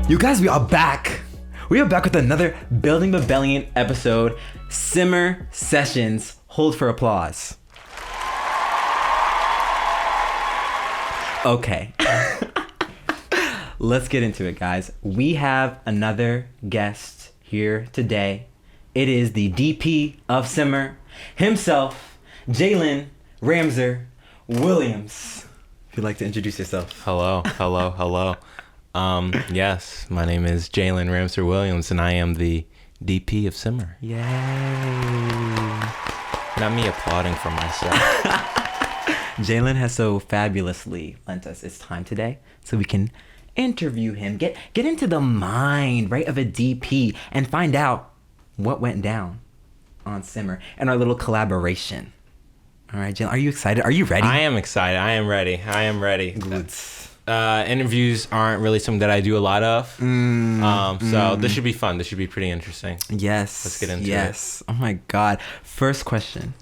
You guys, we are back. We are back with another Building Babellion episode. Simmer Sessions. Hold for applause. Okay. Let's get into it, guys. We have another guest here today. It is the DP of Simmer himself, Jalen-Ramseur-WIilliams. If you'd like to introduce yourself. Hello. Yes, my name is Jalen-Ramseur-WIilliams, and I am the DP of Simmer. Yay. Not me applauding for myself. Jalen has so fabulously lent us his time today so we can interview him, get into the mind, right, of a DP and find out what went down on Simmer and our little collaboration. All right, Jalen, are you excited? Are you ready? I am excited. I am ready. Good. Interviews aren't really something that I do a lot of. So this should be fun. This should be pretty interesting. Yes. Let's get into it. Oh my God. First question.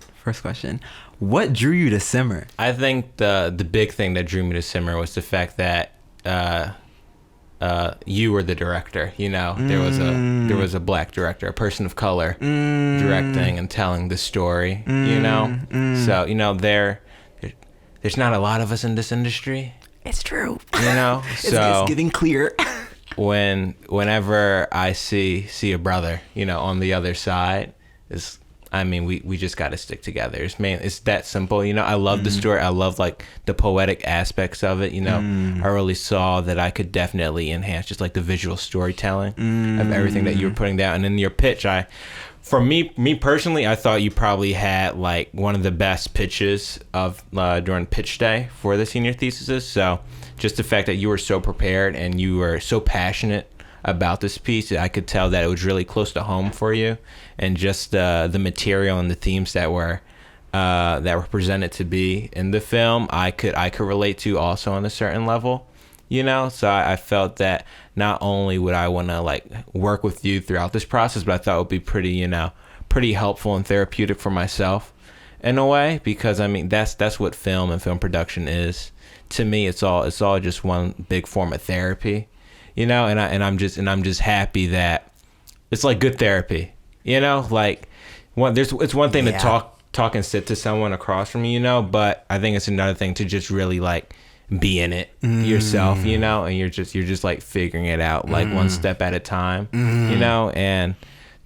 What drew you to Simmer? I think the big thing that drew me to Simmer was the fact that you were the director. You know, there was a black director, a person of color, directing and telling the story. You know, so you know there's not a lot of us in this industry. It's true. You know, so it's getting clear. Whenever I see a brother, you know, on the other side, we just got to stick together. It's that simple. You know, I love the story. I love like the poetic aspects of it. You know, I really saw that I could definitely enhance just like the visual storytelling of everything that you were putting down. And in your pitch, for me personally, I thought you probably had like one of the best pitches of during pitch day for the senior theses. So just the fact that you were so prepared and you were so passionate about this piece, I could tell that it was really close to home for you, and just the material and the themes that were presented to be in the film, I could relate to also on a certain level. You know, so I felt that not only would I want to like work with you throughout this process, but I thought it would be pretty helpful and therapeutic for myself in a way, because I mean that's what film and film production is. To me, it's all just one big form of therapy, you know. And I'm just happy that it's like good therapy, you know. Like it's one thing to talk and sit to someone across from you, you know, but I think it's another thing to just really like be in it yourself, you know, and you're just like figuring it out like one step at a time, you know. And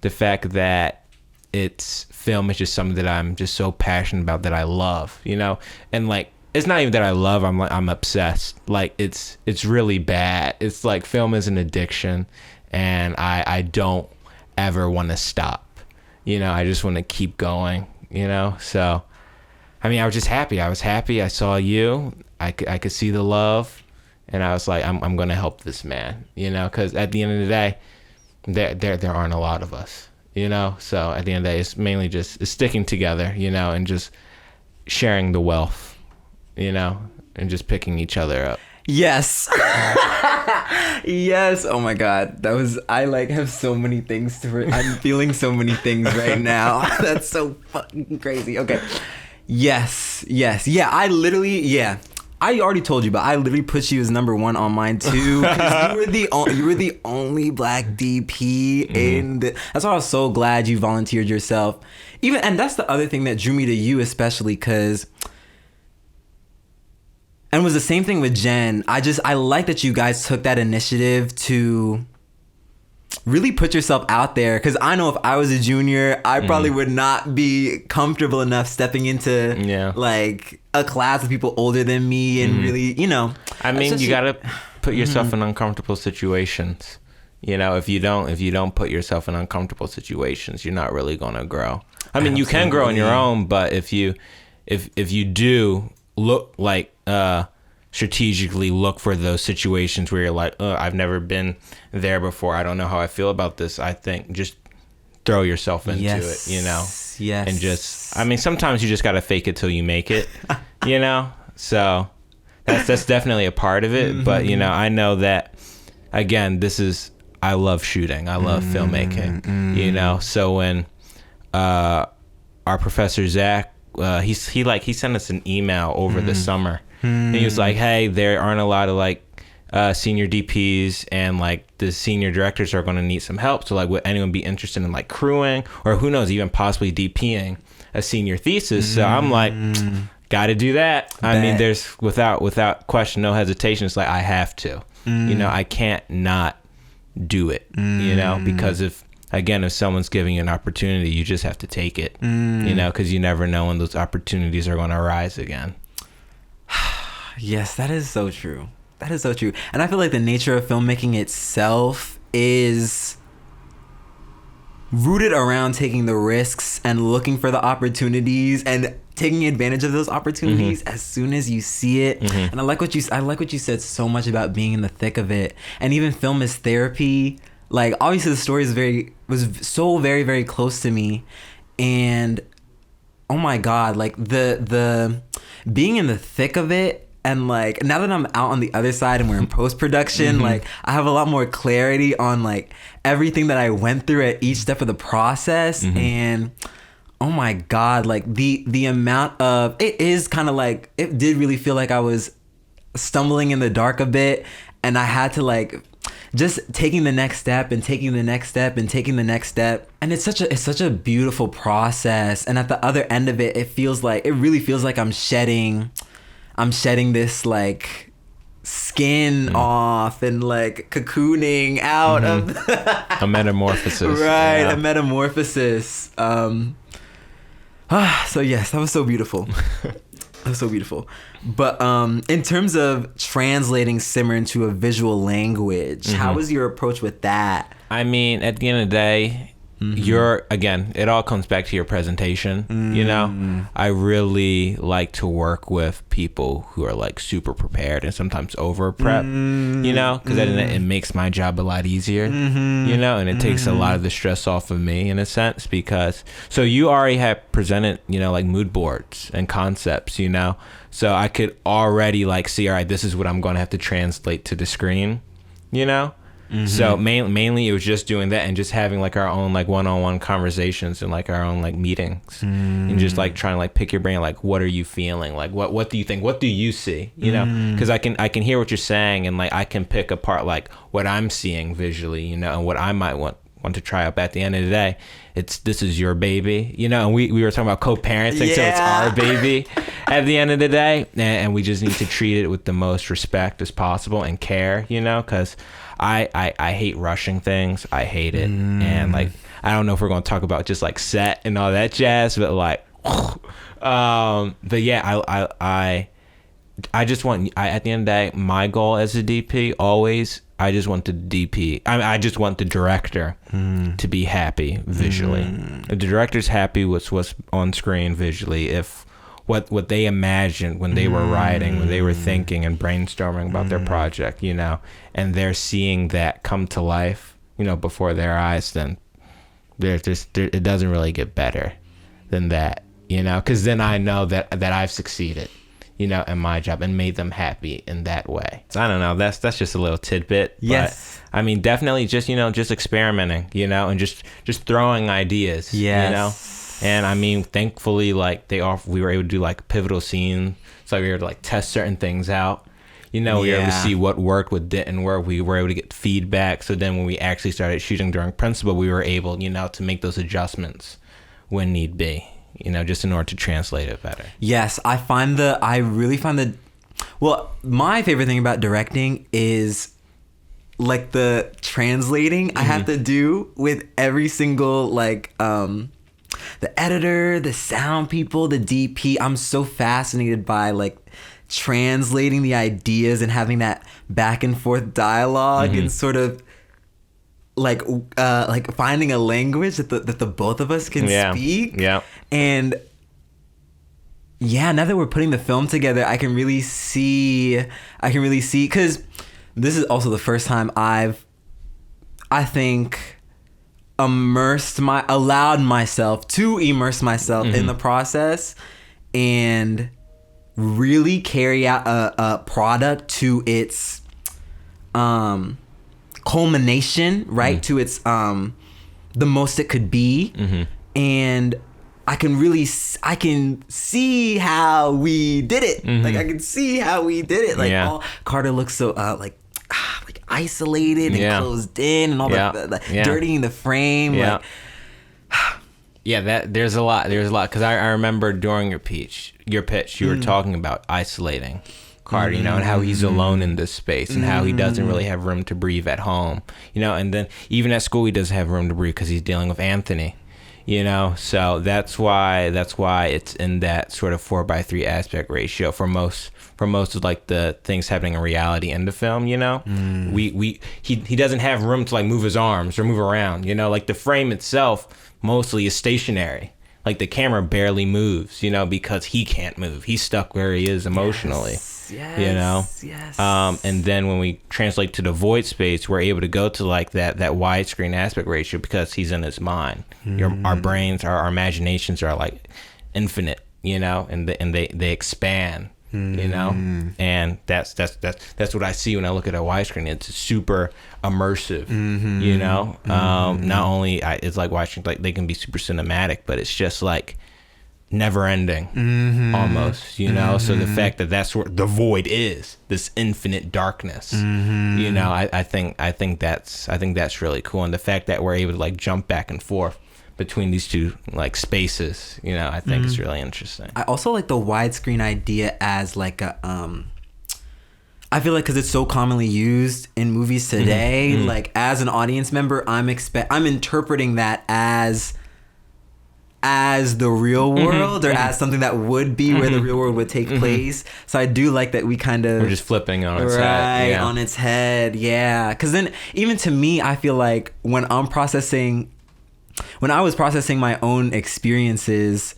the fact that it's film is just something that I'm just so passionate about, that I love, you know. And like it's not even that I love, I'm obsessed. Like it's really bad. It's like film is an addiction, and I don't ever want to stop, you know. I just want to keep going, you know. So I mean, I was just happy. I saw you. I could see the love, and I was like, I'm gonna help this man, you know, because at the end of the day, there aren't a lot of us, you know. So at the end of the day, it's mainly just sticking together, you know, and just sharing the wealth, you know, and just picking each other up. Yes. Yes. Oh my God. I like have so many things I'm feeling so many things right now. That's so fucking crazy. Okay. Yes. Yeah. I already told you, but I literally put you as number one on mine too, because you were the only black DP in the. That's why I was so glad you volunteered yourself. And that's the other thing that drew me to you, especially because. And it was the same thing with Jen. I like that you guys took that initiative to really put yourself out there, because I know if I was a junior, I probably would not be comfortable enough stepping into like a class of people older than me and really, you know. I mean, you gotta put yourself in uncomfortable situations. You know, if you don't put yourself in uncomfortable situations, you're not really gonna grow. I mean, you can grow on your own, but if you do look like strategically look for those situations where you're like, I've never been there before, I don't know how I feel about this, I think just throw yourself into it, you know. Yes. And just, I mean, sometimes you just gotta fake it till you make it, you know. So that's definitely a part of it. But you know, I know that again, I love shooting, I love filmmaking, you know. So when our professor Zach, he sent us an email over the summer. And he was like, hey, there aren't a lot of like senior DPs, and like the senior directors are going to need some help. So like, would anyone be interested in like crewing, or who knows, even possibly DPing a senior thesis? So I'm like, got to do that. I mean, there's without question, no hesitation. It's like, I have to, you know, I can't not do it, you know, because if someone's giving you an opportunity, you just have to take it, you know, because you never know when those opportunities are going to arise again. Yes, that is so true. That is so true. And I feel like the nature of filmmaking itself is rooted around taking the risks and looking for the opportunities and taking advantage of those opportunities as soon as you see it. And I like what you said so much about being in the thick of it. And even film is therapy. Like, obviously the story was so very, very close to me. And oh my God, like the being in the thick of it. And like, now that I'm out on the other side and we're in post-production, like I have a lot more clarity on like everything that I went through at each step of the process. And oh my God, like the amount of, it is kind of like, it did really feel like I was stumbling in the dark a bit. And I had to like, just taking the next step and taking the next step and taking the next step. And it's such a beautiful process. And at the other end of it, it really feels like I'm shedding this like skin off and like cocooning out of a metamorphosis. Right, yeah. A metamorphosis. So yes, that was so beautiful. That was so beautiful. But in terms of translating Simmer into a visual language, how was your approach with that? I mean, at the end of the day, it all comes back to your presentation. You know, I really like to work with people who are like super prepared and sometimes over prep, you know, because it makes my job a lot easier, you know, and it takes a lot of the stress off of me in a sense, because so you already have presented, you know, like mood boards and concepts, you know, so I could already like see, all right, this is what I'm going to have to translate to the screen, you know. So mainly it was just doing that and just having like our own like one-on-one conversations and like our own like meetings and just like trying to like pick your brain, like what are you feeling, like what do you think, what do you see, you know, because I can hear what you're saying and like I can pick apart like what I'm seeing visually, you know, and what I might want to try up. At the end of the day, this is your baby, you know, and we were talking about co-parenting, so it's our baby at the end of the day, and we just need to treat it with the most respect as possible and care, you know, because I hate rushing things. I hate it. And like, I don't know if we're going to talk about just like set and all that jazz, but like, but yeah, I just want, at the end of the day, my goal as a DP always, I just want the DP, I just want the director to be happy visually. If the director's happy with what's on screen visually, if what they imagined when they were writing, when they were thinking and brainstorming about their project, you know, and they're seeing that come to life, you know, before their eyes, then it doesn't really get better than that, you know, because then I know that I've succeeded, you know, in my job and made them happy in that way. So I don't know, that's just a little tidbit. Yes. But, I mean, definitely just, you know, just experimenting, you know, and just throwing ideas, you know. And I mean, thankfully, like we were able to do like pivotal scenes, so we were able to like test certain things out. You know, we were able to see what worked, what didn't work. We were able to get feedback. So then when we actually started shooting during principal, we were able, you know, to make those adjustments when need be, you know, just in order to translate it better. Yes, I really find well, my favorite thing about directing is like the translating I have to do with every single like, the editor, the sound people, the DP. I'm so fascinated by like translating the ideas and having that back and forth dialogue and sort of like finding a language that the both of us can speak. Yeah. And yeah, now that we're putting the film together, I can really see, because this is also the first time I think allowed myself to immerse myself in the process and really carry out a product to its culmination, right? To its the most it could be. And I can see how we did it. Like I can see how we did it. Like Carter looks so like isolated and closed in and all the dirtying the frame. Like, yeah, there's a lot because I remember during your pitch you were talking about isolating Carter, you know, and how he's alone in this space and how he doesn't really have room to breathe at home, you know, and then even at school he doesn't have room to breathe because he's dealing with Anthony, you know. So that's why it's in that sort of 4:3 aspect ratio for most of like the things happening in reality in the film, you know. He doesn't have room to like move his arms or move around, you know, like the frame itself mostly is stationary. Like the camera barely moves, you know, because he can't move. He's stuck where he is emotionally, you know? And then when we translate to the void space, we're able to go to like that widescreen aspect ratio because he's in his mind. Our brains, our imaginations are like infinite, you know, and they expand. You know, and that's what I see when I look at a widescreen. It's super immersive, you know. Not only it's like watching, like they can be super cinematic, but it's just like never ending, almost, you know. So the fact that that's what the void is, this infinite darkness, you know, I think that's really cool, and the fact that we're able to like jump back and forth between these two like spaces, you know, I think it's really interesting. I also like the widescreen idea as like a I feel like because it's so commonly used in movies today, like as an audience member, I'm interpreting that as the real world or as something that would be where the real world would take place. So I do like that we kind of, we're just flipping on its head. On its head, yeah. Because then even to me, I feel like when I was processing my own experiences,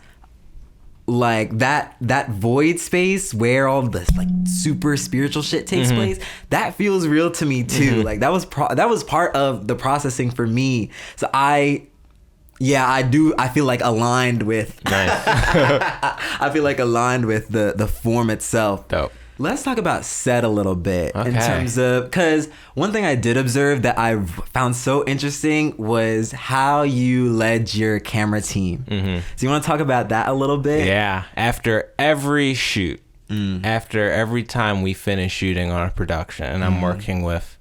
like that void space where all this like super spiritual shit takes place, that feels real to me too. Like that was part of the processing for me. So I feel like aligned with I feel like aligned with the form itself. Dope. Let's talk about set a little bit in terms of, because one thing I did observe that I found so interesting was how you led your camera team. So you want to talk about that a little bit? Yeah. After every shoot, after every time we finish shooting on a production, and I'm working with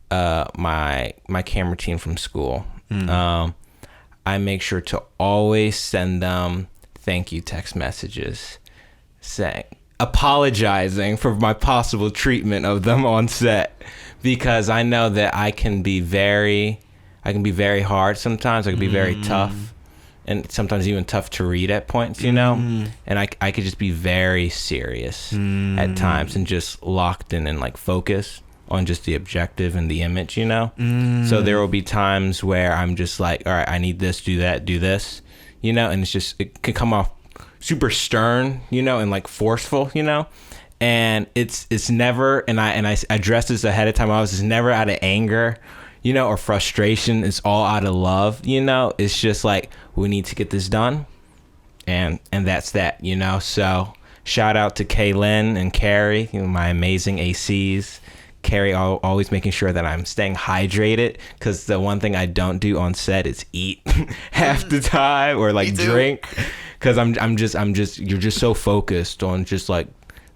my camera team from school, I make sure to always send them thank you text messages apologizing for my possible treatment of them on set, because I know that I can be very hard sometimes. I can be very tough, and sometimes even tough to read at points, you know. And I could just be very serious at times and just locked in and like focus on just the objective and the image, you know. So there will be times where I'm just like, all right, I need this, do that, do this, you know, and it can come off super stern, you know, and like forceful, you know, and it's never, and I addressed this ahead of time. It's never out of anger, you know, or frustration. It's all out of love, you know. It's just like, we need to get this done, and that's that, you know. So shout out to Kaylin and Carrie, you know, my amazing ACs. Carrie always making sure that I'm staying hydrated, because the one thing I don't do on set is eat half the time or like drink, because you're just so focused on just like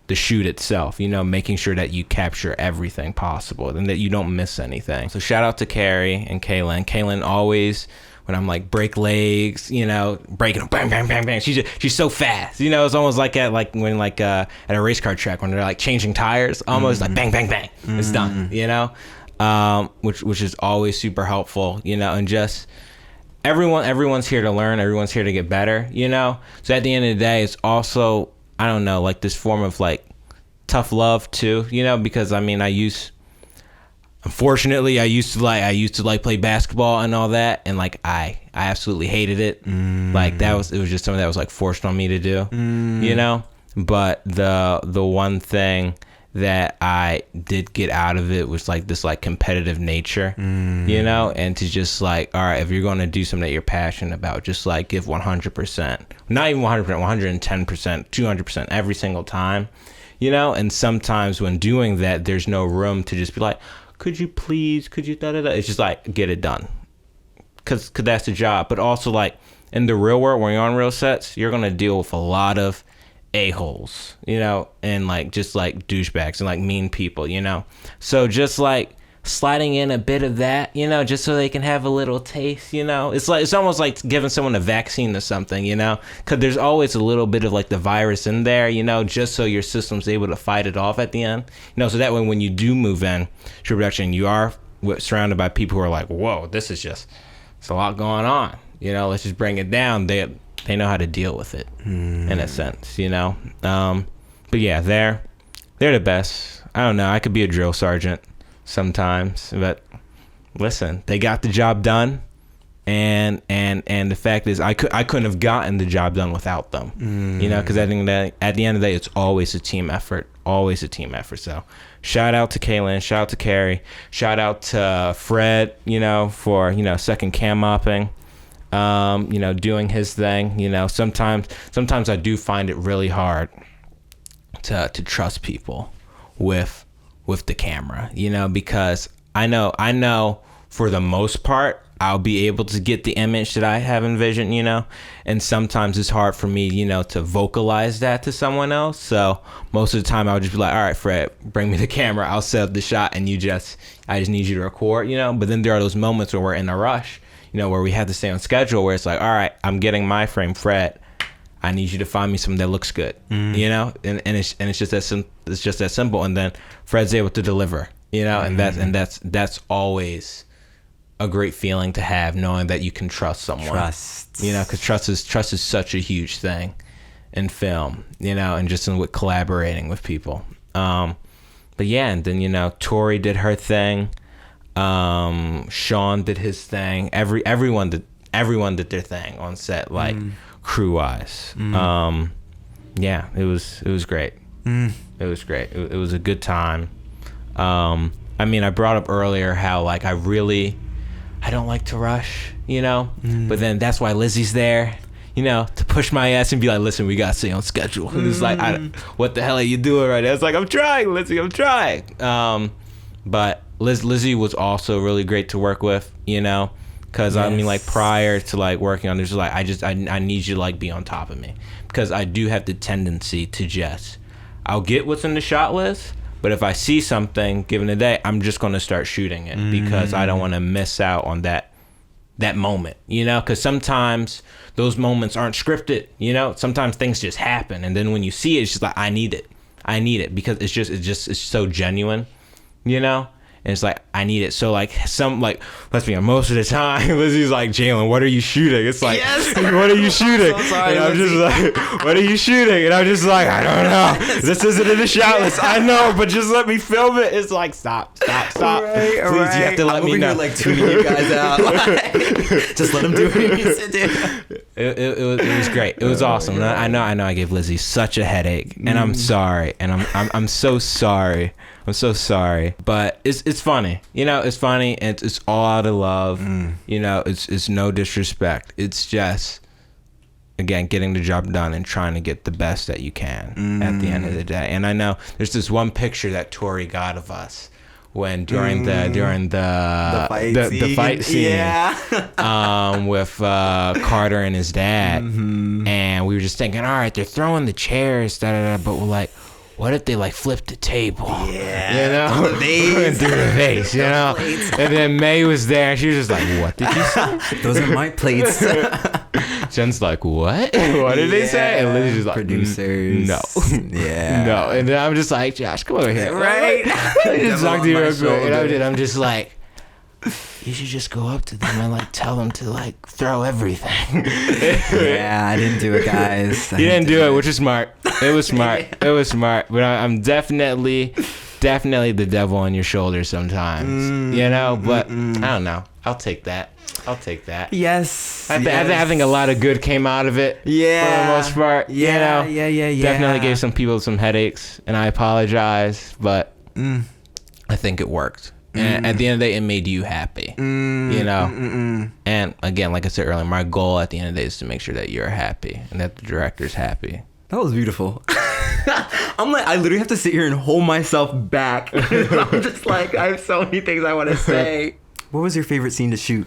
the shoot itself, you know, making sure that you capture everything possible and that you don't miss anything. So shout out to Carrie and Kaylin. Kaylin always, when I'm like break legs, you know, breaking them, bang, bang, bang, bang. She's so fast, you know. It's almost like at a race car track when they're like changing tires, almost like bang, bang, bang, it's done, you know. Which is always super helpful, you know. And just everyone's here to learn, everyone's here to get better, you know. So at the end of the day, it's also, I don't know, like this form of like tough love too, you know, because I mean, unfortunately, I used to like play basketball and all that, and like I absolutely hated it. Like it was just something that was like forced on me to do, you know. But the one thing that I did get out of it was like this like competitive nature, you know, and to just like, all right, if you're going to do something that you're passionate about, just like give 100%, not even 100%, 110%, 200% every single time, you know. And sometimes when doing that, there's no room to just be like, could you da-da-da. It's just like, get it done, because that's the job. But also like in the real world, when you're on real sets, you're gonna deal with a lot of a-holes, you know, and like just like douchebags and like mean people, you know. So just like sliding in a bit of that, you know, just so they can have a little taste, you know. It's almost like giving someone a vaccine or something, you know, because there's always a little bit of like the virus in there, you know, just so your system's able to fight it off at the end, you know, so that way when you do move in to production, you are surrounded by people who are like, whoa, it's a lot going on, you know, let's just bring it down. They know how to deal with it in a sense, you know. But yeah, they're the best. I don't know, I could be a drill sergeant sometimes, but listen, they got the job done, and the fact is I couldn't have gotten the job done without them, you know, because I think that at the end of the day it's always a team effort. So shout out to Kaylin, shout out to Carrie, shout out to Fred, you know, for, you know, second cam mopping, you know, doing his thing. You know, sometimes I do find it really hard to trust people with the camera, you know, because I know for the most part I'll be able to get the image that I have envisioned, you know, and sometimes it's hard for me, you know, to vocalize that to someone else. So most of the time I'll just be like, all right, Fred, bring me the camera, I'll set up the shot, and I just need you to record, you know. But then there are those moments where we're in a rush, you know, where we have to stay on schedule, where it's like, all right, I'm getting my frame, Fred, I need you to find me something that looks good, you know, and it's just that simple. And then Fred's able to deliver, you know, and that's always a great feeling to have, knowing that you can trust someone, you know, because trust is such a huge thing in film, you know, and just with collaborating with people. But yeah, and then, you know, Tori did her thing, Sean did his thing, everyone did their thing on set, like crew wise. Yeah, it was great. It was great. It was a good time. I mean, I brought up earlier how like I don't like to rush, you know, but then that's why Lizzie's there, you know, to push my ass and be like, listen, we gotta stay on schedule. And it's like, what the hell are you doing right now? It's like, I'm trying, Lizzie, I'm trying. But Lizzie was also really great to work with, you know, because I mean, like, prior to like working on this, like I need you to like be on top of me, because I do have the tendency to I'll get what's in the shot list, but if I see something given a day, I'm just going to start shooting it, because I don't want to miss out on that moment, you know, because sometimes those moments aren't scripted, you know, sometimes things just happen, and then when you see it, it's just like, I need it because it's so genuine, you know. And it's like, I need it. So like let's be honest, most of the time Lizzie's like, Jalen, what are you shooting? It's like, yes. What are you shooting? So sorry, and I'm just like, what are you shooting? And I'm just like, I don't know. This isn't in the shot list. I know, but just let me film it. It's like, stop. Right, please, right. You have to let me know. I'm over here like tuning you guys out. Like, just let him do what he needs to do. It was great. It was awesome. And I know I gave Lizzie such a headache, and I'm sorry. And I'm so sorry. I'm so sorry, but it's funny, you know. It's funny, and it's all out of love, you know. It's no disrespect. It's just, again, getting the job done and trying to get the best that you can at the end of the day. And I know there's this one picture that Tori got of us when during the fight scene, yeah. With Carter and his dad, and we were just thinking, all right, they're throwing the chairs, but we're like, what if they like flip the table? Yeah, you know, through the vase, you know. And then May was there, and she was just like, "What did you say? Those are my plates." Jen's like, "What? What did they say?" And Lizzie's just like, "Producers, no, yeah, no." And then I'm just like, "Josh, come over here, right?" Let me just talk to you real quick. And I'm just like, you should just go up to them and like tell them to like throw everything. Yeah, I didn't do it, guys. You didn't do it, which is smart. It was smart. It was smart. But I'm definitely the devil on your shoulder sometimes, you know. But I don't know. I'll take that. Yes. I think a lot of good came out of it. Yeah. For the most part. Yeah. You know? Yeah. Definitely gave some people some headaches, and I apologize, but I think it worked. And at the end of the day, it made you happy, you know? And again, like I said earlier, my goal at the end of the day is to make sure that you're happy and that the director's happy. That was beautiful. I'm like, I literally have to sit here and hold myself back. I'm just like, I have so many things I want to say. What was your favorite scene to shoot?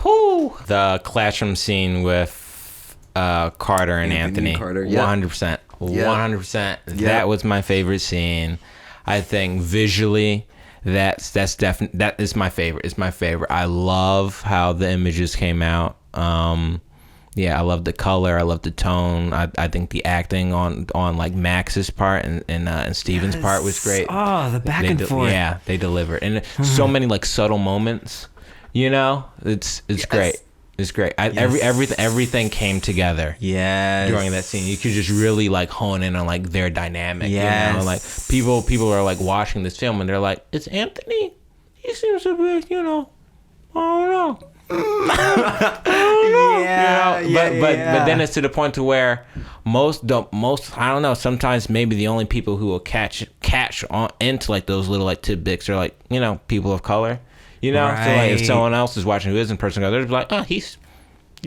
The classroom scene with Carter and Anthony. Carter, yeah. 100%. 100%. That was my favorite scene. I think visually, that is my favorite. It's my favorite. I love how the images came out. Yeah, I love the color. I love the tone. I think the acting on like Max's part and Steven's part was great. Oh, the back and forth. Yeah, they delivered, and so many like subtle moments. You know, it's great. It's great. Everything came together. Yes. During that scene, you could just really like hone in on like their dynamic. Yes. You know, like people are like watching this film and they're like, "It's Anthony. He seems to be, you know, I don't know." Yeah, you know? But then it's to the point to where most I don't know, sometimes maybe the only people who will catch on into like those little like tidbits are like, you know, people of color, you know. Right. So like if someone else is watching who isn't person of color, they're like, oh, he's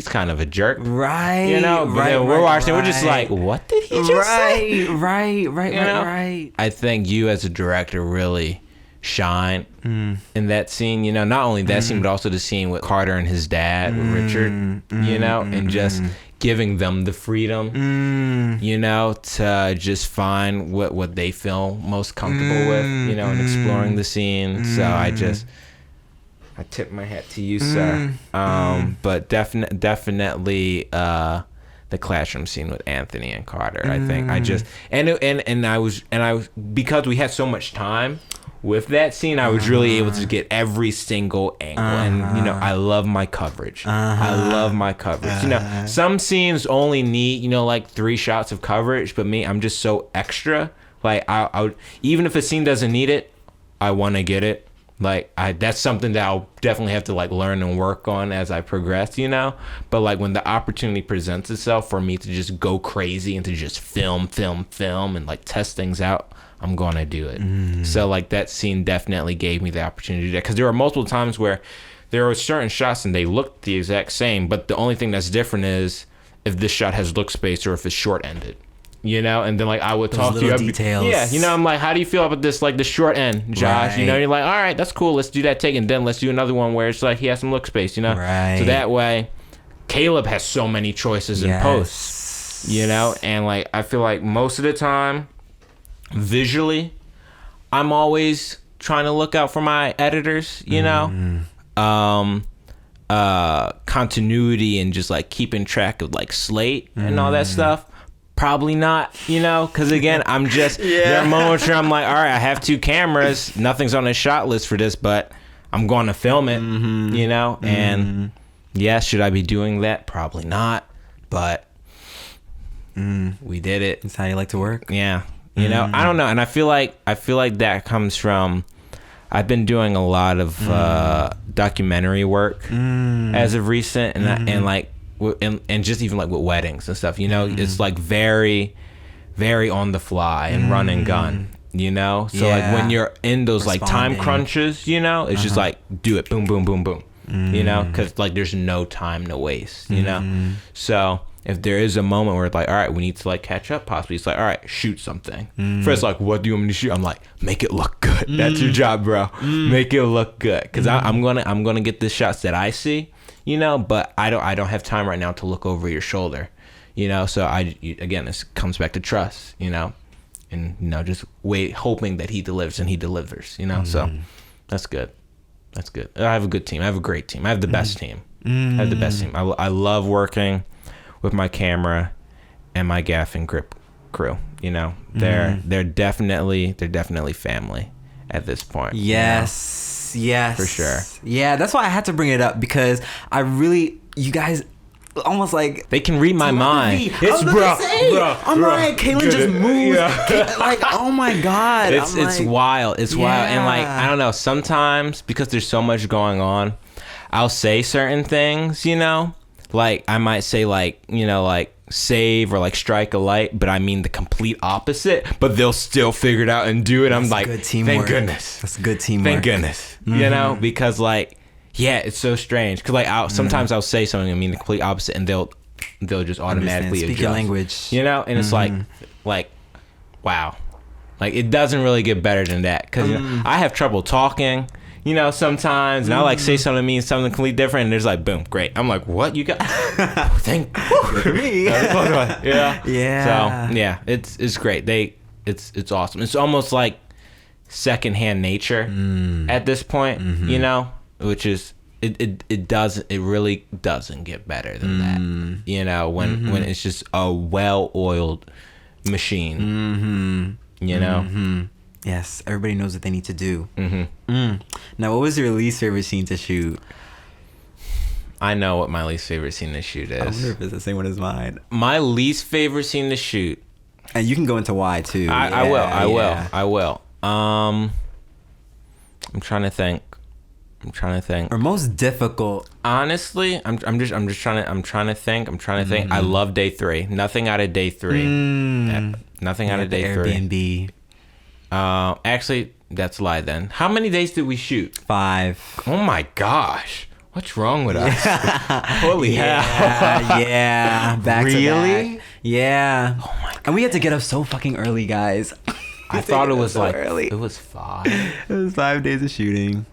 kind of a jerk, right? You know. But then we're watching, we're just like, what did he just say? Right. I think you as a director really shine in that scene, you know, not only that scene but also the scene with Carter and his dad with Richard, you know, and just giving them the freedom, you know, to just find what they feel most comfortable with, you know, and exploring the scene. So I tip my hat to you, sir. But definitely the classroom scene with Anthony and Carter. I think I just and I was because we had so much time with that scene, I was really able to get every single angle. And, you know, I love my coverage. I love my coverage. You know, some scenes only need, you know, like 3 shots of coverage, but me, I'm just so extra. Like, I would, even if a scene doesn't need it, I want to get it. Like, that's something that I'll definitely have to, like, learn and work on as I progress, you know? But, like, when the opportunity presents itself for me to just go crazy and to just film, and, like, test things out, I'm gonna do it. So like that scene definitely gave me the opportunity to do that, because there were multiple times where there were certain shots and they looked the exact same, but the only thing that's different is if this shot has look space or if it's short ended, you know. And then like I would talk to you, details. Yeah, you know, I'm like, how do you feel about this, like the short end, Josh? Right. You know, you're like, all right, that's cool, let's do that take, and then let's do another one where it's like he has some look space, you know. Right. So that way Caleb has so many choices in post, you know. And like I feel like most of the time visually I'm always trying to look out for my editors, you know. Continuity and just like keeping track of like slate and all that stuff, probably not, you know, because again I'm just there are moments where I'm like, all right, I have 2 cameras, nothing's on the shot list for this, but I'm going to film it, you know. And yeah, should I be doing that? Probably not, but we did it. That's how you like to work. Yeah. You know, I don't know, and I feel like that comes from I've been doing a lot of documentary work as of recent, and like and just even like with weddings and stuff. You know, it's like very, very on the fly and run and gun. You know, so like when you're in those like time crunches, you know, it's just like do it, boom, boom, boom, boom. You know, because like there's no time to waste. You know, so. If there is a moment where it's like, all right, we need to like catch up, possibly it's like, all right, shoot something. First, like, what do you want me to shoot? I'm like, make it look good. That's your job, bro. Make it look good, because I'm gonna get the shots that I see, you know. But I don't have time right now to look over your shoulder, you know. So again, this comes back to trust, you know, and you know, just wait, hoping that he delivers, and he delivers, you know. So that's good. That's good. I have a good team. I have a great team. I have the best team. I have the best team. I love working with my camera and my gaff and grip crew. You know, they're definitely family at this point. Yes, you know? yes, for sure. Yeah, that's why I had to bring it up, because I really, you guys almost like they can read my mind. It's bro. I'm like, Kaylin just moved. Yeah. Like, oh my god, it's wild. It's wild, and like I don't know. Sometimes because there's so much going on, I'll say certain things, you know. Like I might say like, you know, like save or like strike a light, but I mean the complete opposite, but they'll still figure it out and do it. I'm like, good teamwork. Thank goodness. That's good teamwork. Thank goodness. You know, because like, yeah, it's so strange. Cause like sometimes I'll say something, I mean the complete opposite, and they'll just automatically speak adjust. your language. You know, and it's like, wow. Like it doesn't really get better than that. Cause you know, I have trouble talking, you know, sometimes, and I like say something that means something completely different, and there's like, boom, great. I'm like, what you got? Thank me. Yeah. Yeah. So yeah, it's great. It's awesome. It's almost like secondhand nature at this point, you know, which is it really doesn't get better than that, you know, when it's just a well-oiled machine, you know. Yes, everybody knows what they need to do. Now, what was your least favorite scene to shoot? I know what my least favorite scene to shoot is. I wonder if it's the same one as mine. My least favorite scene to shoot, and you can go into why too. I will. I'm trying to think. Or most difficult. Honestly, I'm trying to think. I love day 3. Nothing out of day 3. Nothing out of day 3. Airbnb. Actually, that's a lie then. How many days did we shoot? 5. Oh my gosh. What's wrong with us? Holy hell. Yeah. Back to really? back. Yeah. Oh my god. And we had to get up so fucking early, guys. I thought it was so like early. It was 5. It was 5 days of shooting.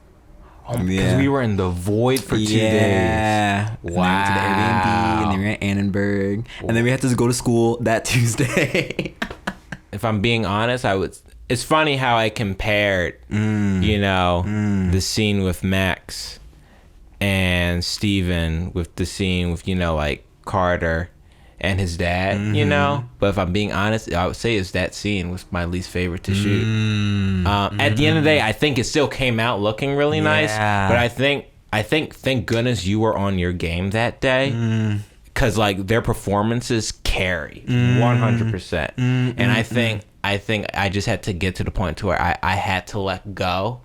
Because we were in the void for 2 days. Yeah. Wow. And then we went to the Airbnb, and then we were at Annenberg, and then we had to go to school that Tuesday. If I'm being honest, it's funny how I compared, you know, the scene with Max and Steven with the scene with, you know, like Carter and his dad, you know. But if I'm being honest, I would say it's that scene was my least favorite to shoot. At the end of the day, I think it still came out looking really nice. But I think thank goodness you were on your game that day, because like their performances carry 100%. And I think I just had to get to the point to where I had to let go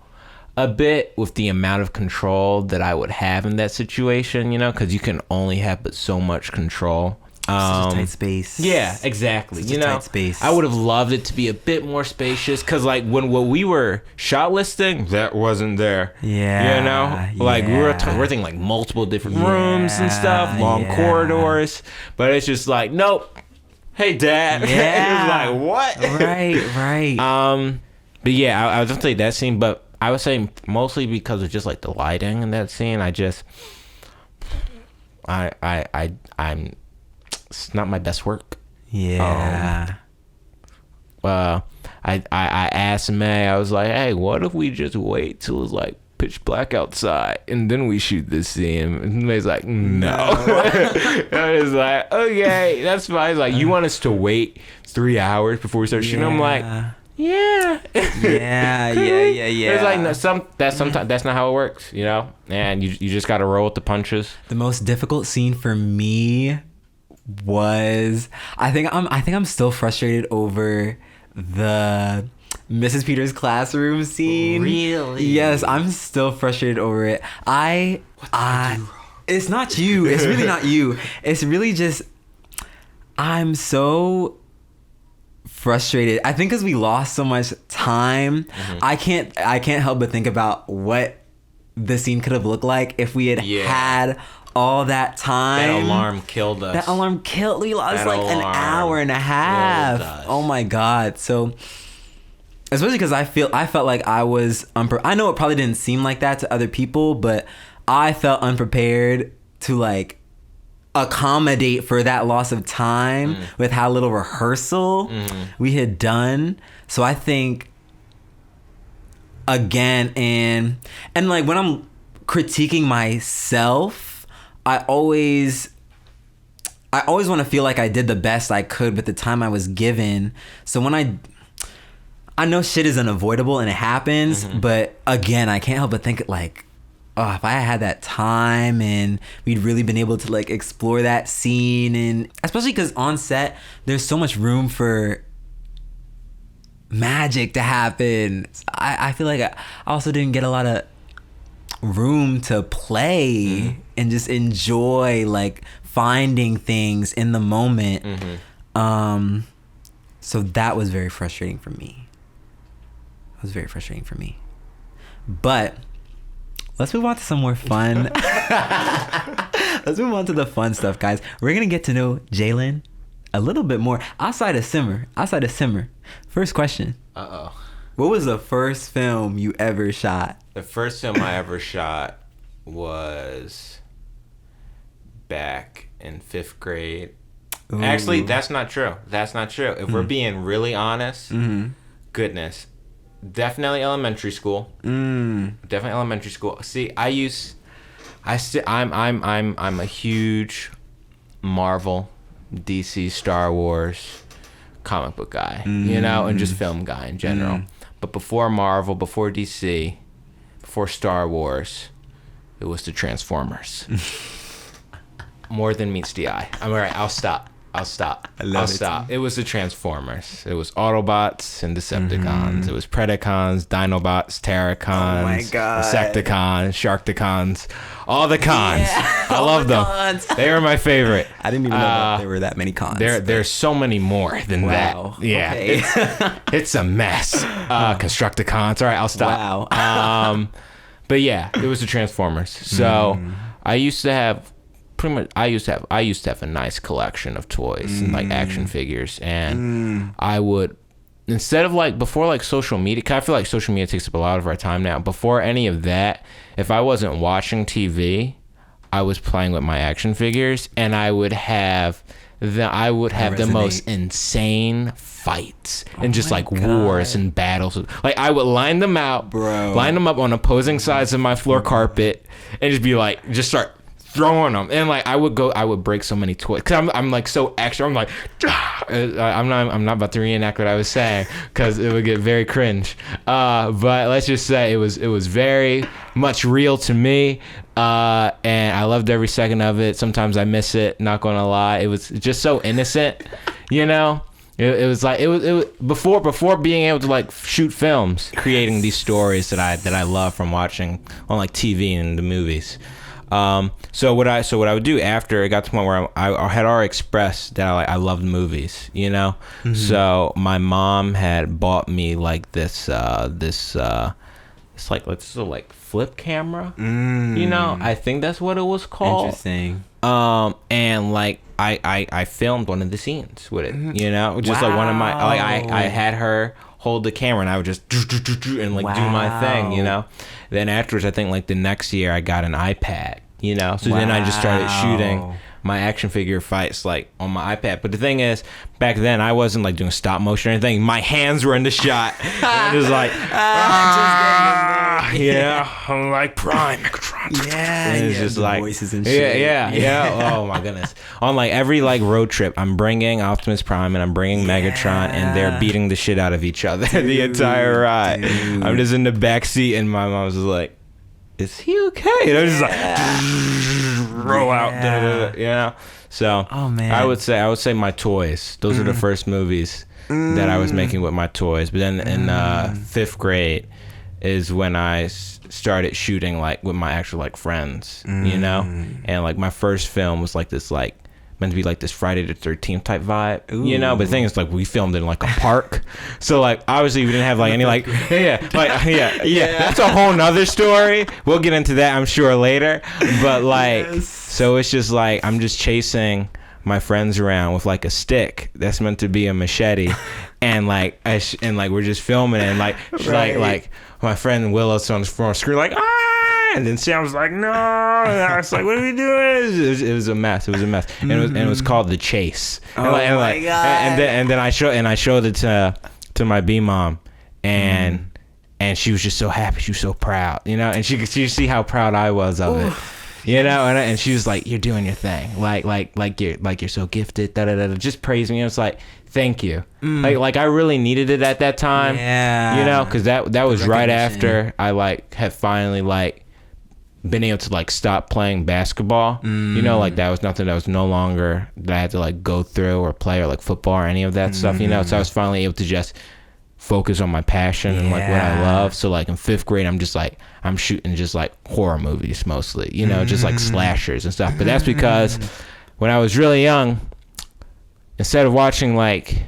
a bit with the amount of control that I would have in that situation, you know, because you can only have but so much control. Such a tight space. Yeah, exactly. Such you a know, tight space. I would have loved it to be a bit more spacious, because like when what we were shot listing, that wasn't there. Yeah. You know, like we're thinking like multiple different rooms and stuff, long corridors, but it's just like, nope. Hey, Dad. Yeah. It was like, what? Right. But yeah, I was gonna say that scene, but I was saying mostly because of just like the lighting in that scene. I'm. It's not my best work. Yeah. I asked May, I was like, hey, what if we just wait till it's like pitch black outside and then we shoot this scene? And May's like, no. I was like, okay, that's fine. He's like, you want us to wait 3 hours before we start shooting? I'm like, yeah. Yeah. It's like sometimes that's not how it works, you know? And you just gotta roll with the punches. The most difficult scene for me was I think I'm still frustrated over the Mrs. Peters' classroom scene. Really? Yes, I'm still frustrated over it. What did I do wrong? It's not you. It's really not you. It's really just I'm so frustrated. I think because we lost so much time, I can't help but think about what the scene could have looked like if we had all that time. That alarm killed us. We lost like an hour and a half. Oh my god. So especially because I felt like I was I know it probably didn't seem like that to other people, but I felt unprepared to like accommodate for that loss of time with how little rehearsal we had done. So I think again, and like when I'm critiquing myself, I always want to feel like I did the best I could with the time I was given. So when I know shit is unavoidable and it happens, but again, I can't help but think like, oh, if I had that time and we'd really been able to like explore that scene, and especially because on set there's so much room for magic to happen. I feel like I also didn't get a lot of room to play and just enjoy like finding things in the moment. So that was very frustrating for me. But let's move on to some more fun. Let's move on to the fun stuff, guys. We're gonna get to know Jalen a little bit more outside of Simmer. First question. What was the first film you ever shot? The first film I ever shot was back in 5th grade. Ooh. Actually, that's not true. If we're being really honest, goodness, definitely elementary school. Definitely elementary school. See, I'm a huge Marvel, DC, Star Wars comic book guy, you know, and just film guy in general. But before Marvel, before DC, before Star Wars, it was the Transformers. More than meets the eye. I'm all right. I'll stop. I'll stop. It was the Transformers. It was Autobots and Decepticons. It was Predacons, Dinobots, Terracons, Oh my God. Insecticons, Sharkticons, all the cons. I love them. Cons. They were my favorite. I didn't even know that there were that many cons. There's so many more than Wow. that. Yeah, Okay. it's a mess. Constructicons. All right, I'll stop. Wow. But yeah, it was the Transformers. So I used to have I used to have a nice collection of toys and like action figures, and I would, instead of like before like social media, 'cause I feel like social media takes up a lot of our time now. Before any of that, if I wasn't watching TV, I was playing with my action figures, and I would have the most insane fights and just like wars and battles. Like I would line them up on opposing sides of my floor carpet, and just be like, just start throwing them, and like I would break so many toys because I'm like so extra. I'm like, I'm not about to reenact what I was saying because it would get very cringe. But let's just say it was very much real to me, and I loved every second of it. Sometimes I miss it. Not gonna lie, it was just so innocent, you know. It was like it was before being able to like shoot films, creating these stories that I love from watching on like TV and the movies. So what I would do after it got to the point where I had already expressed that I loved movies, you know. So my mom had bought me like this it's like flip camera, you know. I think that's what it was called. Interesting. And like I filmed one of the scenes with it, you know, just like one of my like I had her hold the camera and I would just and like do my thing, you know. Then afterwards, I think like the next year I got an iPad, you know. So then I just started shooting my action figure fights like on my iPad. But the thing is, back then I wasn't like doing stop motion or anything. My hands were in the shot. And I'm just like, I'm like Prime Megatron. Yeah, and it's just the like voices and shit. Yeah. Oh my goodness. On like every like road trip, I'm bringing Optimus Prime and I'm bringing Megatron, and they're beating the shit out of each other the entire ride. Dude. I'm just in the back seat, and my mom's just like, "Is he okay?" And I'm just like, roll out, you know. So I would say my toys. Those are the first movies that I was making with my toys. But then in 5th grade is when I started shooting like with my actual like friends, you know. And like my first film was like this like meant to be like this Friday the 13th type vibe, you know. But the thing is, like, we filmed in like a park, so like obviously we didn't have like any like that's a whole nother story. We'll get into that, I'm sure, later. But like so it's just like I'm just chasing my friends around with like a stick that's meant to be a machete, and like we're just filming it, and like like my friend Willow's on the front screen like and then Sam was like, no, and I was like, what are we doing? It was a mess. And it was called The Chase. Oh my God. And then I showed it to my B mom, and she was just so happy. She was so proud, you know. And she could see how proud I was of it, you know. And she was like, you're doing your thing, like you're so gifted. Just praise me. And it's like, thank you. Like I really needed it at that time, you know, because that was right after I like had finally like been able to like stop playing basketball, you know, like that was nothing that was no longer that I had to like go through or play, or like football or any of that stuff, you know. So I was finally able to just focus on my passion and like what I love. So like in 5th grade, I'm just like, I'm shooting just like horror movies mostly, you know, just like slashers and stuff. But that's because when I was really young, instead of watching like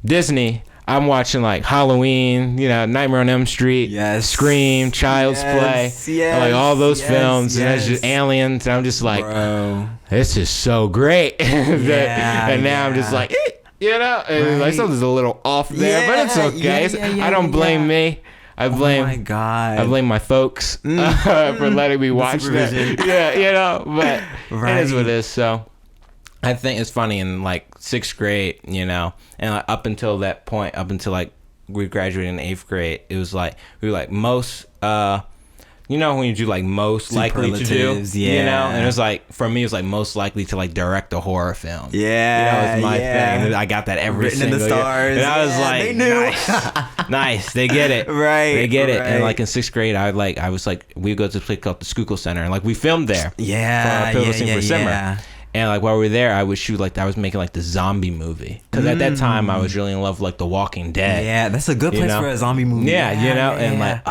Disney, I'm watching like Halloween, you know, Nightmare on Elm Street, Scream, Child's Play, and like all those films, and that's just Aliens, and I'm just like, bro, this is so great. And now I'm just like, you know, and like something's a little off there, but it's okay. I don't blame me. I blame my folks for letting me watch that. Yeah, you know, but it is what it is. So I think it's funny in like 6th grade, you know, and like up until that point, up until like we graduated in 8th grade, it was like we were like most you know when you do like most likely to do, you know, and it was like for me it was like most likely to like direct a horror film. Yeah, it was my thing. And I got that every written single in the stars. year. And I was like, they knew. nice, nice, they get it, right? They get it. Right. And like in 6th grade, I was like, we go to a place called the Schuylkill Center, and like we filmed there. Yeah, for for summer. And like while we were there, I would shoot like I was making like the zombie movie because at that time I was really in love with like The Walking Dead. Yeah, that's a good place for a zombie movie. Yeah, you know, and like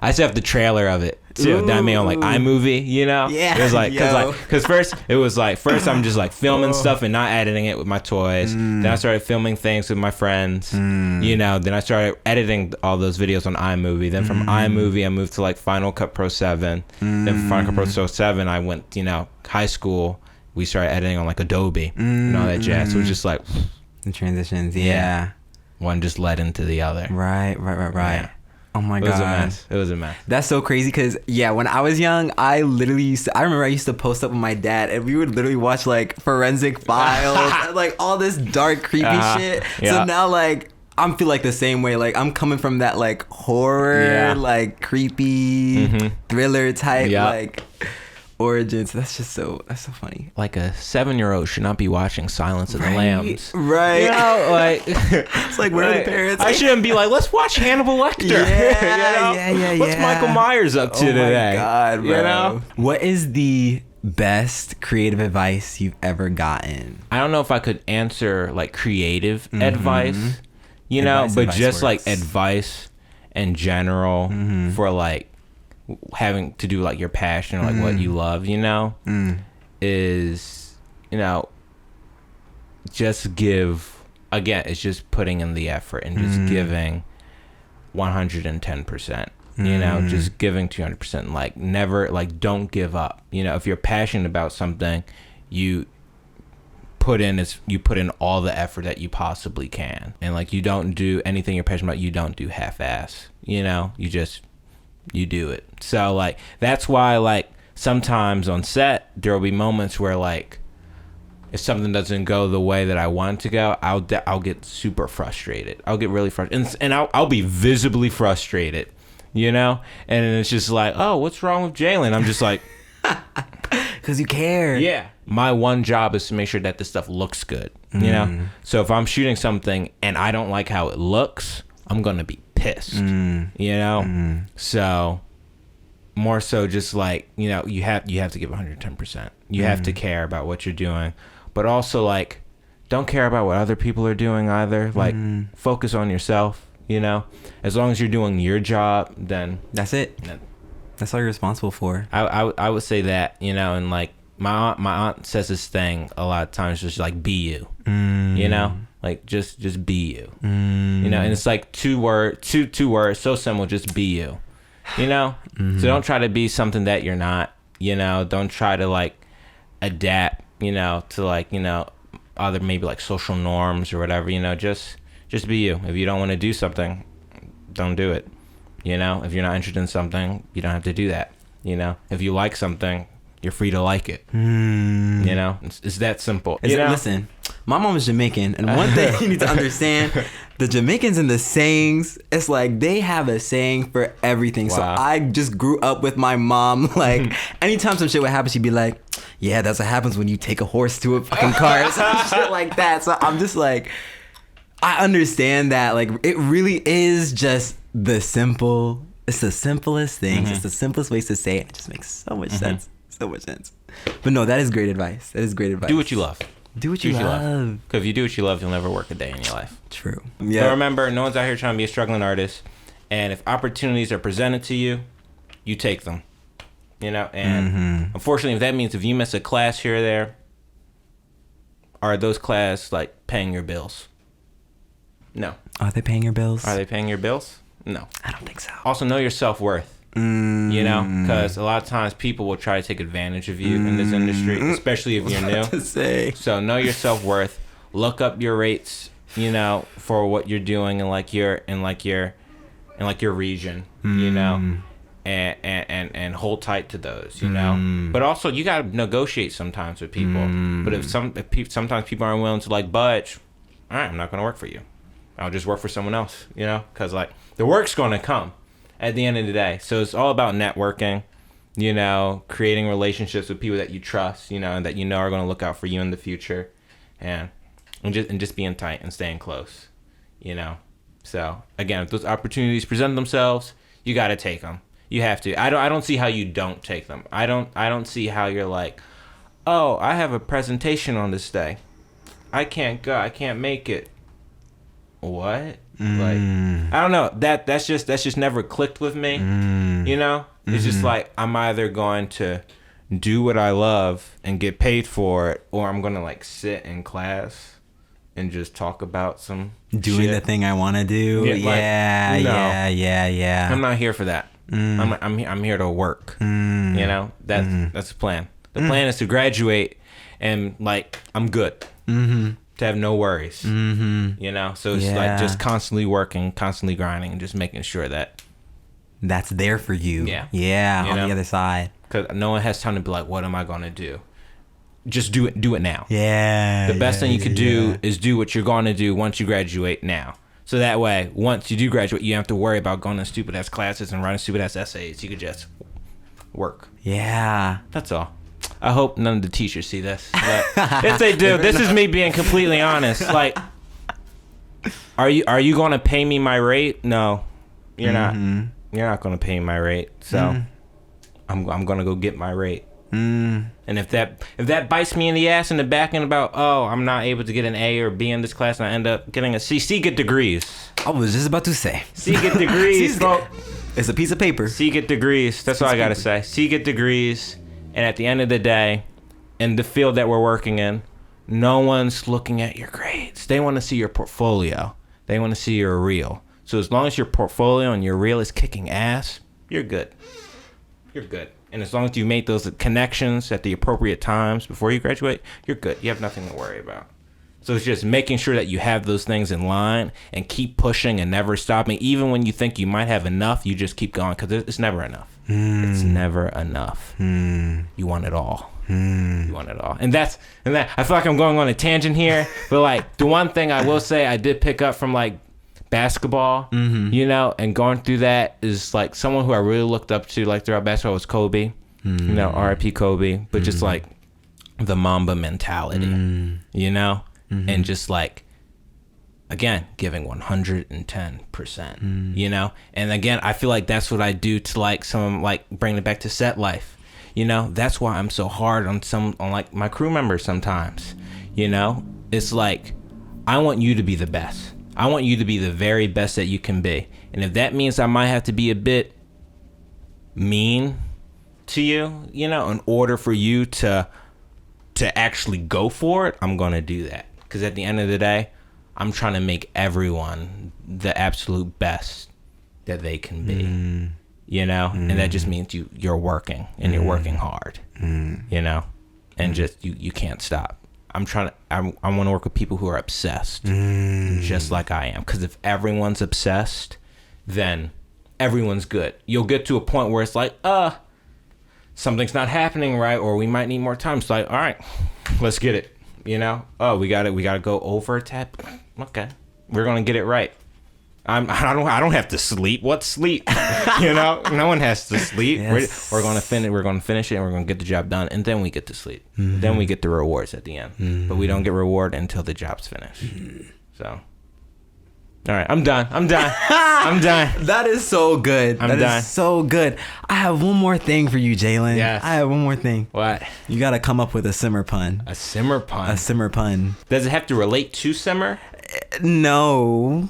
I still have the trailer of it too that I made on like iMovie, you know. Yeah, it was like because first I'm just like filming stuff and not editing it with my toys. Then I started filming things with my friends, you know. Then I started editing all those videos on iMovie. Then from iMovie I moved to like Final Cut Pro 7. Then from Final Cut Pro 7 I went, you know, high school. We started editing on like Adobe and all that jazz. So it was just like the transitions. Yeah. One just led into the other. Right. Yeah. Oh my god. It was a mess. That's so crazy because when I was young, I remember I used to post up with my dad and we would literally watch like Forensic Files and like all this dark creepy shit. Yeah. So now like I feel like the same way. Like I'm coming from that like horror, like creepy thriller type like origins. That's so funny. Like a 7-year-old should not be watching Silence of the Lambs. Right. You know, like it's like where are the parents? I shouldn't be like, let's watch Hannibal Lecter. Yeah. What's Michael Myers up to today? Oh my god, bro. You know? What is the best creative advice you've ever gotten? I don't know if I could answer like creative advice, you know, but just like advice in general for like having to do like your passion or like what you love, you know, is, you know, just give, again, it's just putting in the effort and just giving 110%, you know, just giving 200%, like never, like don't give up. You know, if you're passionate about something, you put in all the effort that you possibly can. And like you don't do anything you're passionate about, you don't do half-ass, you know, you do it. So like that's why like sometimes on set there will be moments where like if something doesn't go the way that I want it to go, I'll get super frustrated. I'll get really frustrated and I'll be visibly frustrated, you know, and it's just like, oh, what's wrong with Jalen? I'm just like because you care. Yeah, my one job is to make sure that this stuff looks good, you know. So if I'm shooting something and I don't like how it looks, I'm gonna be pissed, you know. So more so just like, you know, you have to give 110%. You have to care about what you're doing, but also like don't care about what other people are doing either. Like focus on yourself, you know. As long as you're doing your job, then that's it. That's all you're responsible for. I would say that, you know. And like my aunt says this thing a lot of times, just like be you, you know. Like just be you, you know. And it's like two words, so simple. Just be you, you know. So don't try to be something that you're not, you know. Don't try to like adapt, you know, to like, you know, other maybe like social norms or whatever, you know. Just be you. If you don't want to do something, don't do it, you know. If you're not interested in something, you don't have to do that, you know. If you like something, you're free to like it, you know. It's that simple. Listen, my mom is Jamaican, and one thing you need to understand, the Jamaicans and the sayings, it's like they have a saying for everything. Wow. So I just grew up with my mom. Like anytime some shit would happen, she'd be like, yeah, that's what happens when you take a horse to a fucking car. Some shit like that. So I'm just like, I understand that. Like it really is just it's the simplest things. It's the simplest ways to say it. It just makes so much sense. So much sense. But no, that is great advice. That is great advice. Do what you love. Do what you love. Because if you do what you love, you'll never work a day in your life. True. Yeah. But remember, no one's out here trying to be a struggling artist. And if opportunities are presented to you, you take them. You know? And unfortunately, if that means if you miss a class here or there, are those classes like paying your bills? No. Are they paying your bills? Are they paying your bills? No. I don't think so. Also, know your self-worth. You know, because a lot of times people will try to take advantage of you in this industry, especially if you're new. So know your self-worth. Look up your rates, you know, for what you're doing in your region, you know, and hold tight to those, you know. But also you got to negotiate sometimes with people. But if sometimes people aren't willing to like budge, all right, I'm not going to work for you. I'll just work for someone else, you know, because like the work's going to come at the end of the day. So it's all about networking, you know, creating relationships with people that you trust, you know, and that you know are going to look out for you in the future, and just being tight and staying close, you know. So again, if those opportunities present themselves, you got to take them. You have to. I don't see how you don't take them. I don't see how you're like, oh, I have a presentation on this day, I can't go, I can't make it. What? Like, I don't know. That's just never clicked with me. You know? It's just like, I'm either going to do what I love and get paid for it, or I'm gonna like sit in class and just talk about some doing shit. the thing I want to do. Yeah. I'm not here for that. I'm here to work. You know? That's the plan. The plan is to graduate and like I'm good. To have no worries. You know? So it's like just constantly working, constantly grinding, and just making sure that that's there for you. Yeah. Yeah, you on know? the other side. Because no one has time to be like, what am I going to do? Just do it now. Yeah. The best thing you could do is do what you're going to do once you graduate now. So that way, once you do graduate, you don't have to worry about going to stupid ass classes and writing stupid ass essays. You could just work. Yeah. That's all. I hope none of the teachers see this. But if they do, this is me being completely honest. Like, are you going to pay me my rate? No, you're not. You're not going to pay me my rate. So I'm going to go get my rate. And if that bites me in the ass in the back end about, oh, I'm not able to get an A or B in this class and I end up getting a C, get degrees. I was just about to say. C, get degrees. It's a piece of paper. C, get degrees. That's all I got to say. C, get degrees. And at the end of the day, in the field that we're working in, no one's looking at your grades. They want to see your portfolio. They want to see your reel. So as long as your portfolio and your reel is kicking ass, you're good. You're good. And as long as you make those connections at the appropriate times before you graduate, you're good. You have nothing to worry about. So it's just making sure that you have those things in line and keep pushing and never stopping. Even when you think you might have enough, you just keep going because it's never enough. It's never enough. You want it all. You want it all. And that I feel like I'm going on a tangent here, but like the one thing I will say I did pick up from like basketball, you know, and going through that is like someone who I really looked up to like throughout basketball was Kobe. You know, R.I.P. Kobe, but just like the Mamba mentality, you know, and just like, again, giving 110%, you know? And again, I feel like that's what I do to like some, like bring it back to set life, you know? That's why I'm so hard on like my crew members sometimes, you know? It's like, I want you to be the best. I want you to be the very best that you can be. And if that means I might have to be a bit mean to you, you know, in order for you to actually go for it, I'm going to do that. Because at the end of the day, I'm trying to make everyone the absolute best that they can be, you know? And that just means you're working and you're working hard, you know? And just, you can't stop. I want to work with people who are obsessed, just like I am. Because if everyone's obsessed, then everyone's good. You'll get to a point where it's like, something's not happening right, or we might need more time. It's like, all right, let's get it. You know? Oh, we got to go over a tab. Okay, we're gonna get it right. I don't have to sleep. What sleep? You know, no one has to sleep. Yes. We're gonna finish. We're gonna finish it, and we're gonna get the job done, and then we get to sleep. Then we get the rewards at the end, but we don't get reward until the job's finished. So, all right, I'm done. I'm done. That is so good. That is so good. I have one more thing for you, Jalen. Yes. I have one more thing. What? You gotta come up with a simmer pun. A simmer pun. A simmer pun. Does it have to relate to simmer? No.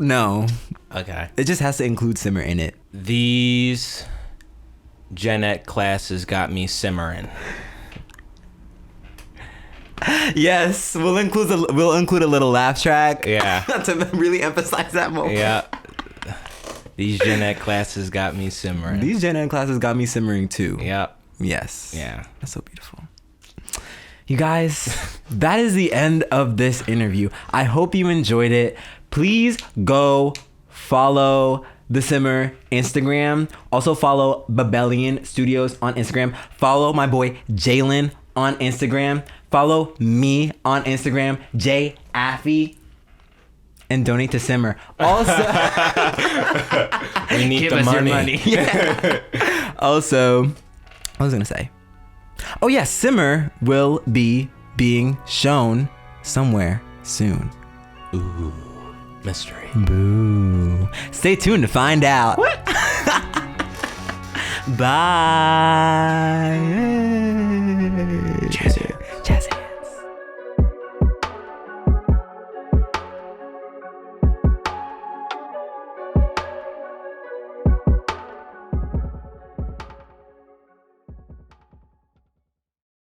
Okay. It just has to include simmer in it. These gen ed classes got me simmering. Yes, we'll include a little laugh track. Yeah. To really emphasize that moment. Yeah. These gen ed classes got me simmering. These gen ed classes got me simmering too. Yep. Yes. Yeah. That's so beautiful. You guys, that is the end of this interview. I hope you enjoyed it. Please go follow The Simmer Instagram. Also follow Babellion Studios on Instagram. Follow my boy Jalen on Instagram. Follow me on Instagram, J Affy. and donate to Simmer. Also, We need give the us money. your money. Yeah. Also, what was I gonna say? Oh yeah, Simmer will be being shown somewhere soon. Ooh, mystery. Boo. Stay tuned to find out. What? Bye. Cheers.